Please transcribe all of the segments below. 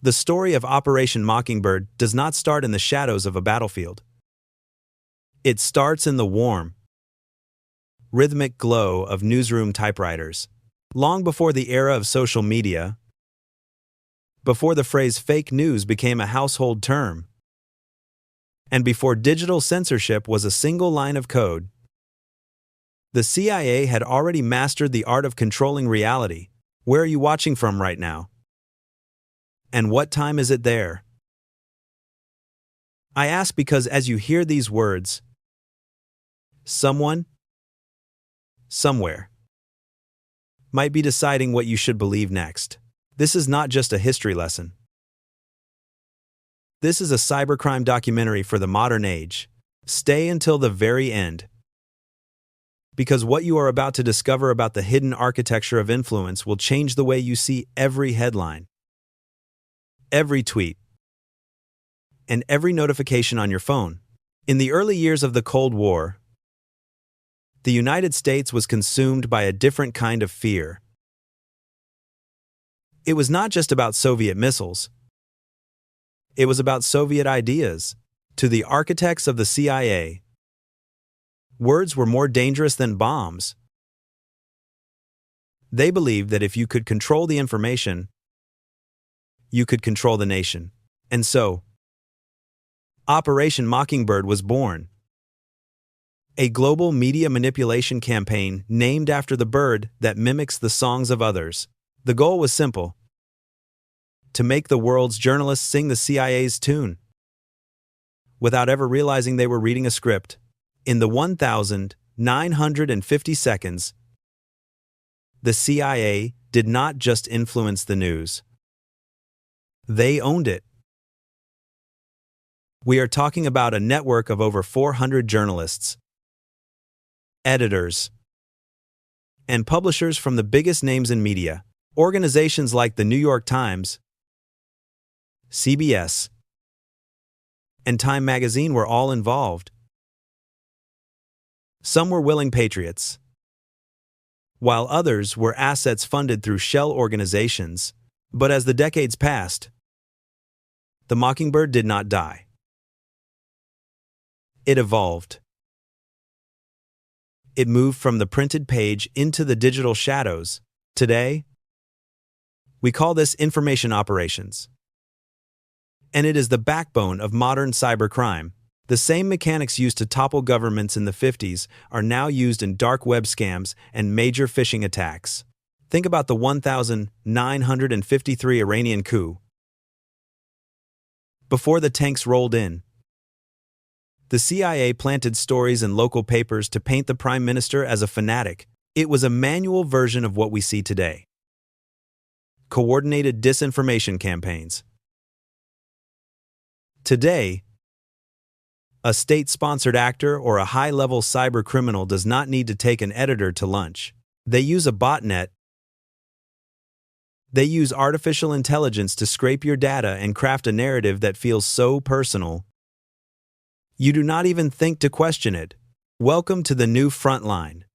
The story of Operation Mockingbird does not start in the shadows of a battlefield. It starts in the warm, rhythmic glow of newsroom typewriters. Long before the era of social media, before the phrase fake news became a household term, and before digital censorship was a single line of code, the CIA had already mastered the art of controlling reality. Where are you watching from right now? And what time is it there? I ask because as you hear these words, someone, somewhere, might be deciding what you should believe next. This is not just a history lesson. This is a cybercrime documentary for the modern age. Stay until the very end, because what you are about to discover about the hidden architecture of influence will change the way you see every headline, every tweet, and every notification on your phone. In the early years of the Cold War, the United States was consumed by a different kind of fear. It was not just about Soviet missiles. It was about Soviet ideas. To the architects of the CIA, words were more dangerous than bombs. They believed that if you could control the information, you could control the nation. And so, Operation Mockingbird was born. A global media manipulation campaign named after the bird that mimics the songs of others. The goal was simple: to make the world's journalists sing the CIA's tune, without ever realizing they were reading a script. In the 1,950 seconds, the CIA did not just influence the news. They owned it. We are talking about a network of over 400 journalists, editors, and publishers from the biggest names in media. Organizations like the New York Times, CBS, and Time magazine were all involved. Some were willing patriots, while others were assets funded through shell organizations. But as the decades passed, the Mockingbird did not die. It evolved. It moved from the printed page into the digital shadows. Today, we call this information operations. And it is the backbone of modern cybercrime. The same mechanics used to topple governments in the 50s are now used in dark web scams and major phishing attacks. Think about the 1953 Iranian coup. Before the tanks rolled in, the CIA planted stories in local papers to paint the prime minister as a fanatic. It was a manual version of what we see today: coordinated disinformation campaigns. Today, a state-sponsored actor or a high-level cyber criminal does not need to take an editor to lunch. They use a botnet. They use artificial intelligence to scrape your data and craft a narrative that feels so personal, you do not even think to question it. Welcome to the new front line.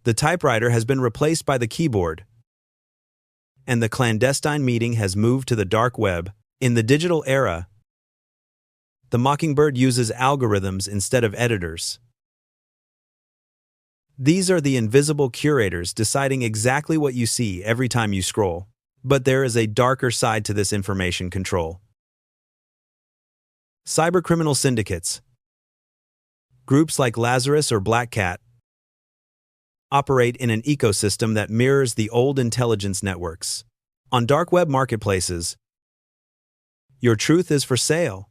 The typewriter has been replaced by the keyboard, and the clandestine meeting has moved to the dark web. In the digital era, the Mockingbird uses algorithms instead of editors. These are the invisible curators deciding exactly what you see every time you scroll. But there is a darker side to this information control. Cybercriminal syndicates, groups like Lazarus or Black Cat, operate in an ecosystem that mirrors the old intelligence networks. On dark web marketplaces, your truth is for sale.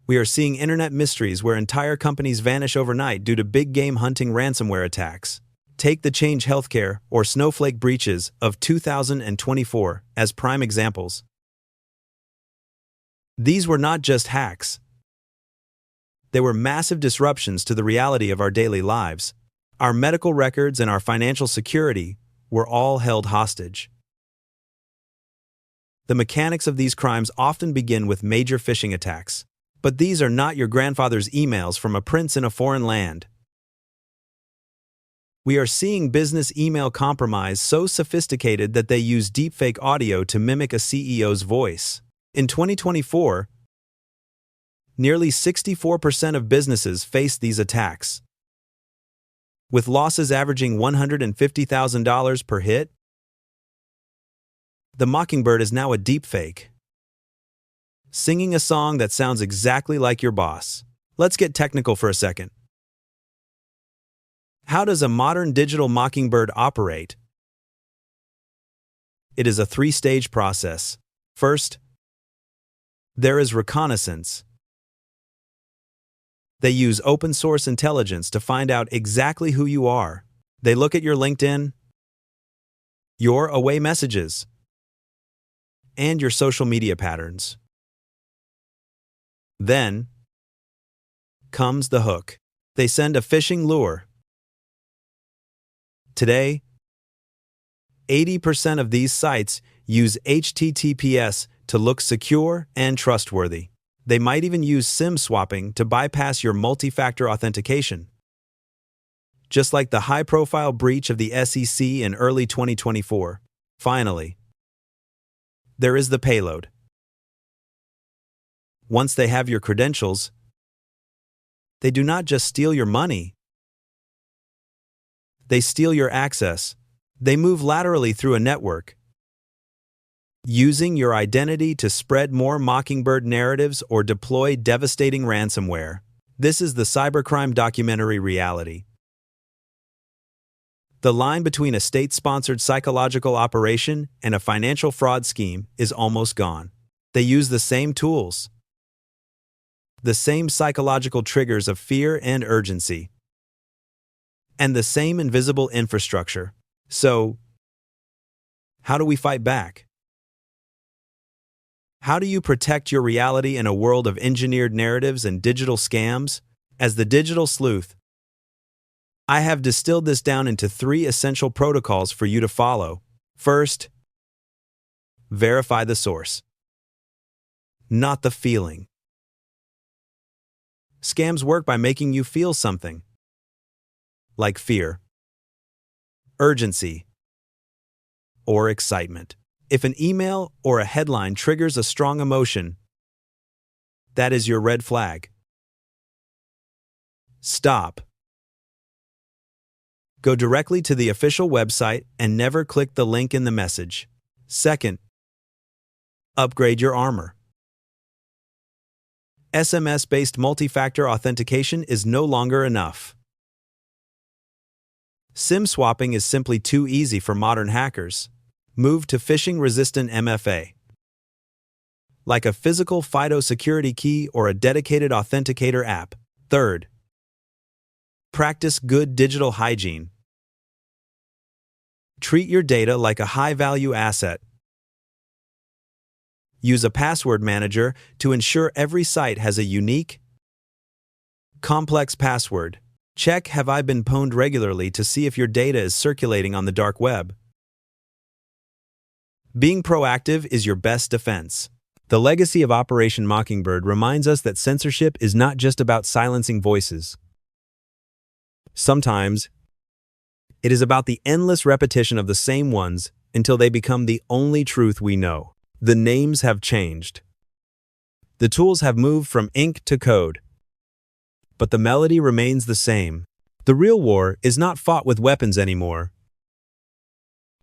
We are seeing internet mysteries where entire companies vanish overnight due to big game hunting ransomware attacks. Take the Change Healthcare or Snowflake breaches of 2024 as prime examples. These were not just hacks. They were massive disruptions to the reality of our daily lives. Our medical records and our financial security were all held hostage. The mechanics of these crimes often begin with major phishing attacks. But these are not your grandfather's emails from a prince in a foreign land. We are seeing business email compromise so sophisticated that they use deepfake audio to mimic a CEO's voice. In 2024, nearly 64% of businesses face these attacks, with losses averaging $150,000 per hit. The Mockingbird is now a deepfake, singing a song that sounds exactly like your boss. Let's get technical for a second. How does a modern digital mockingbird operate? It is a three-stage process. First, there is reconnaissance. They use open-source intelligence to find out exactly who you are. They look at your LinkedIn, your away messages, and your social media patterns. Then comes the hook. They send a phishing lure. Today, 80% of these sites use HTTPS to look secure and trustworthy. They might even use SIM swapping to bypass your multi-factor authentication. Just like the high-profile breach of the SEC in early 2024. Finally, there is the payload. Once they have your credentials, they do not just steal your money. They steal your access. They move laterally through a network, using your identity to spread more Mockingbird narratives or deploy devastating ransomware. This is the cybercrime documentary reality. The line between a state-sponsored psychological operation and a financial fraud scheme is almost gone. They use the same tools, the same psychological triggers of fear and urgency, and the same invisible infrastructure. So, how do we fight back? How do you protect your reality in a world of engineered narratives and digital scams? As the digital sleuth, I have distilled this down into 3 essential protocols for you to follow. First, verify the source, not the feeling. Scams work by making you feel something, like fear, urgency, or excitement. If an email or a headline triggers a strong emotion, that is your red flag. Stop. Go directly to the official website and never click the link in the message. Second, upgrade your armor. SMS-based multi-factor authentication is no longer enough. SIM swapping is simply too easy for modern hackers. Move to phishing-resistant MFA, like a physical FIDO security key or a dedicated authenticator app. Third, practice good digital hygiene. Treat your data like a high-value asset. Use a password manager to ensure every site has a unique, complex password. Check "Have I been pwned" regularly to see if your data is circulating on the dark web. Being proactive is your best defense. The legacy of Operation Mockingbird reminds us that censorship is not just about silencing voices. Sometimes, it is about the endless repetition of the same ones until they become the only truth we know. The names have changed. The tools have moved from ink to code. But the melody remains the same. The real war is not fought with weapons anymore.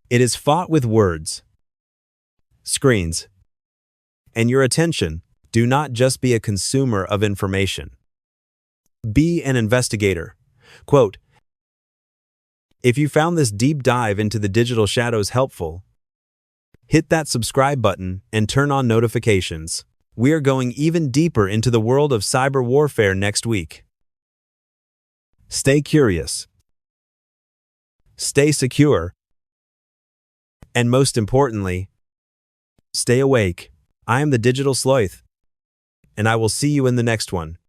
It is fought with words, screens, and your attention. Do not just be a consumer of information. Be an investigator. Quote, if you found this deep dive into the digital shadows helpful, hit that subscribe button and turn on notifications. We are going even deeper into the world of cyber warfare next week. Stay curious, stay secure, and most importantly, stay awake. I am the Digital Sleuth, and I will see you in the next one.